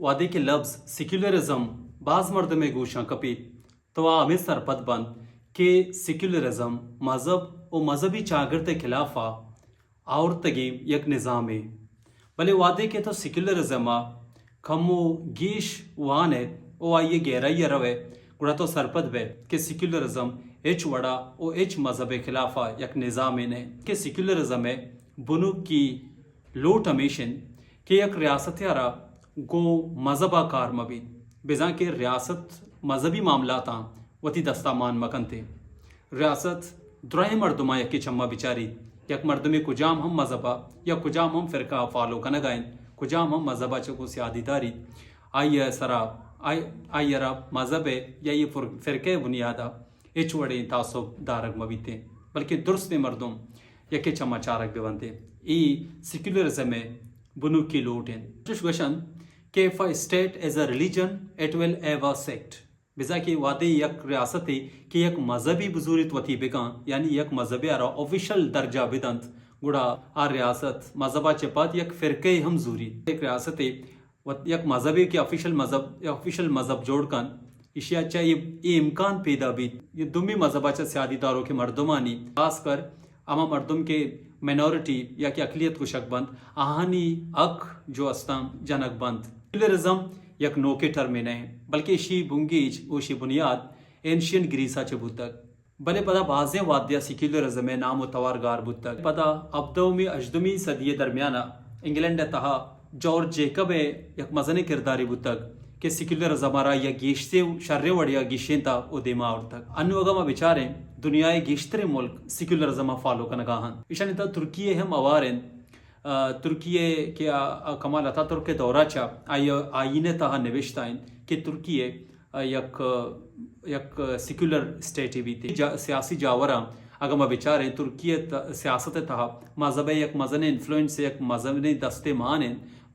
वादे के लफ्ज़ सेक्युलरिज्म बाज़ मर्द में गोशां कपी तो हमें सरपत बंद कि सेक्युलरिज्म मज़हब और मजहबी चागरत खिलाफा और तगी एक निज़ाम है भले वादे के तो सेक्युलरिज्म खमो गीश वान है ओ आइए गहराई रवे गुड़ा तो सरपत बे कि सेक्युलरिज्म एच वड़ा ओ एच मजहब खिलाफा एक निज़ाम ने कि सेक्युलरिज्म है बुनु की लोट हमेशन कि एक रियासत यारा गो मजहबा कार मबी बेजा के रियासत मजहबी मामला था वती दस्तामान मकन थे रियासत द्राह मर्दमा यकी चम्मा बिचारी यक मर्दमे कुजाम हम मजहबा या कुजाम हम फिरका फॉलो कन गायन कुजाम हम मजहबा चको सियादीदारी आइए सरा आइयरा मजहब या ये फिरके बुनियादा एच वड़े तासुब दारक मबीते बल्कि दुरुस्त मर्दम यके चम्मा चारक बेवंते ई सेक्युलरिज्म बुनु की लोट हैं गशन के if a state has a religion it will have a sect बिजा की वादे यक रियासत है कि यक मजहबी बुजुर्ग वती बेगा यानी यक मजहब आरा ऑफिशियल दर्जा बिदंत गुड़ा आ रियासत मजहबा चपात यक फिरके हम जूरी एक रियासत है यक मजहबी के ऑफिशियल मजहब जोड़कन इशिया चाहिए इम्कान पैदा भी ये दुमी मजहबाच्या सियादीदारों के मर्दमानी खासकर अमा मर्दम के माइनॉरिटी या कि अकलियत को शकबंद आहानी अक जो अस्ताम जनक बंद सेक्युलरिज्म यक नोके टर्म नहीं बल्कि शी बुंगीज ओशी बुनियाद एंशियन ग्रीसा चे बुतक भले पदा बाजे वाद्या सेक्युलरिज्म में नाम तवारगार बुतक पदा अब्दोमी अजदमी सदी दरमियाना इंग्लैंड तहा जॉर्ज जेकब यक मजने किरदारी बुतक के सेक्युलरिज्म हमारा या गिश्ते शर्रे वड़िया गिशेंता ओ देमा और तक अन्य वगमा विचारे दुनियाए गिश्तरे मुल्क सेक्युलरिज्म फॉलो कनगाहन इशानिता तुर्की हम अवारें तुर्की के कमाल अतातुर्क के दौरा चा आईने तहा निविश्ताइन कि तुर्की यक सेक्युलर स्टेट भी थी सियासी जावरा अगमा विचारे तुर्की सियासत तहा मजहब यक मजने इन्फ्लुएंस यक मजहब दस्ते मान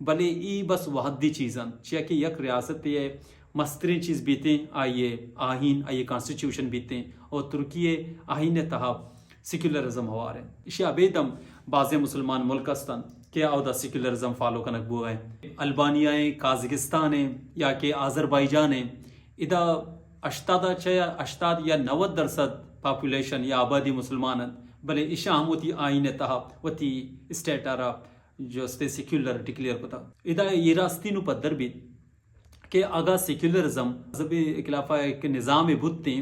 भले ई बस वहदी चीज़न चिया कि यक रियासत ये मस्तरी चीज़ बीते आइए आहीन आइए कॉन्स्टिट्यूशन बीते और तुर्की आहीन तहा सेक्युलरिज्म हवा रहे इसे अबेदम बाज़ मुसलमान मुल्क अस्तन के आवदा सेक्युलरिज्म फॉलो कनक बो है अल्बानिया काज़किस्तान या कि आज़रबाईजान इदा अश्ताद या 90% पॉपुलेशन या आबादी मुसलमान भले इशा हम वती आईन तहा वती स्टेट आरा जो स्ते सेक्युलर डिक्लेयर पता इदा ये रास्ती नु पद्धर भी के आगा सेक्युलरिज्म मजहबी खिलाफा एक निज़ाम बुत्ते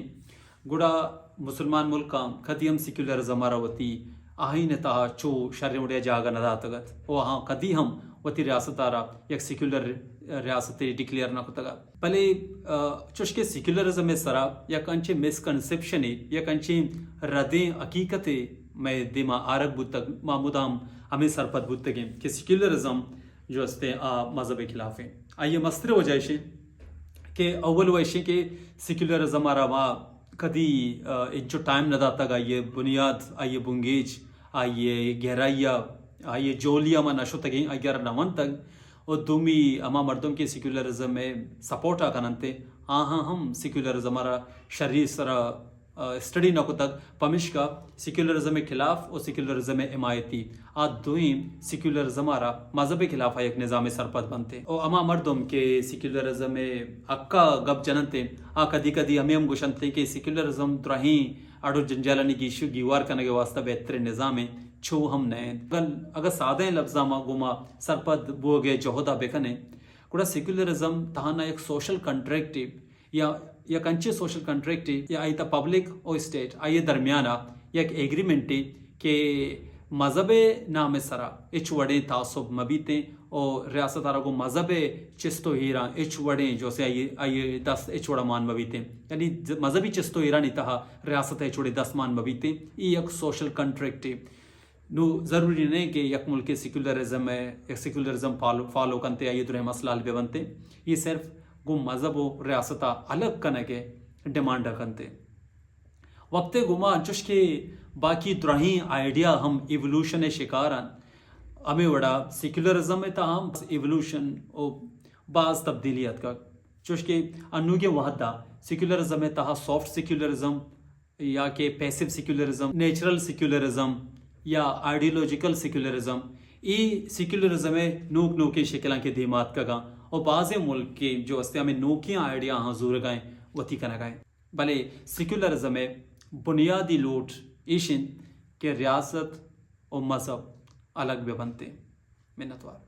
गुड़ा मुसलमान मुल्क खदियम सेक्युलरिज्म मारावती आहीन तहा चो शर्य उड़े जागा नदातगत ओ हाँ कदी हम वती रियासत आरा एक सेक्युलर रियासत डिक्लेयर न कुतगा पहले चुशके सेक्युलरिज्म में सरा या कंचे मिसकंसेप्शन या कंचे रदे हकीकत मैं दिमा आरक बुतक मामूदाम हमें सरपत बुतगे कि सेक्युलरिज्म जो हस्ते मजहब के खिलाफ है आइए मस्तर वजह से कि अव्वल वैसे के सेक्युलरिज्म आरा वहाँ कदी जो टाइम न दाता आइए बुनियाद आइए बुंगेज आइए गहराइया आइए जोलिया मा नशो तक 11 तक और दुमी अमा मर्दम के सेक्युलरिज्म में सपोर्ट आकानंते हाँ हम सेक्युलरिज्म हमारा शरीर सरा स्टडी न को तक पमिश का सेक्युलरिज्म के खिलाफ और सेक्युलरिज्म में हिमायती आ दुईम सेक्युलरिज्म हमारा मजहब के खिलाफ एक निज़ाम सरपत बनते और अमा मर्दम के सेक्युलरिज्म में अक्का गप जनते कदी कदी हमें गुशनते कि सेक्युलरिज्म त्रही आडो जंजालनी गिशु गिवार करने के वास्ता बेहतर निज़ाम है छो हम नए अगर सादे लफ्जा मा गुमा सरपत बोगे जहोदा बेकने कुड़ा सेक्युलरिज्म तहाना एक सोशल कंट्रैक्ट या कंचे सोशल कंट्रैक्ट या आई पब्लिक और स्टेट आइए दरमियाना या एक एग्रीमेंट के मजहब नाम सरा इच वड़े तासुब मबीते और रियासत आरा को मजहब चिस्तो हीरा इच वड़े जो से आइए 10 इच वड़ा मान मबीते यानी मजहबी चिस्तो हीरा नहीं तहा रियासत इच वड़े 10 मान मबीते ये एक सोशल कंट्रैक्ट नो ज़रूरी नहीं कि यक मुल्क सेक्युलरिज्म में एक सेक्युलरिज्म फॉलो करते आइए दुरे मसला हल बनते ये सिर्फ गो मजहब और रियासता अलग कने के डिमांड रखते वक्त गुमा चुश के बाकी द्राही आइडिया हम इवोल्यूशन शिकारन हमें वड़ा सेक्युलरिज्म में हम इवोल्यूशन और बाज़ तब्दीलियत का चुश के अनु के वहदा सेक्युलरिज्म में तहा सॉफ्ट सेक्युलरिज्म या के पैसिव सेक्युलरिज्म नेचुरल सेक्युलरिज्म या आइडियोलॉजिकल सेक्युलरिज्म ई सेक्युलरिज्म में नोक नोके शिकला के धीमात का اور بعض ملک کے جو ہستے ہمیں نوکیاں آئیڈیا حضور گائیں وتی کنا گائیں بلے سیکولرزم میں بنیادی لوٹ ایشن کہ ریاست اور مذہب الگ بھی بنتے منتوار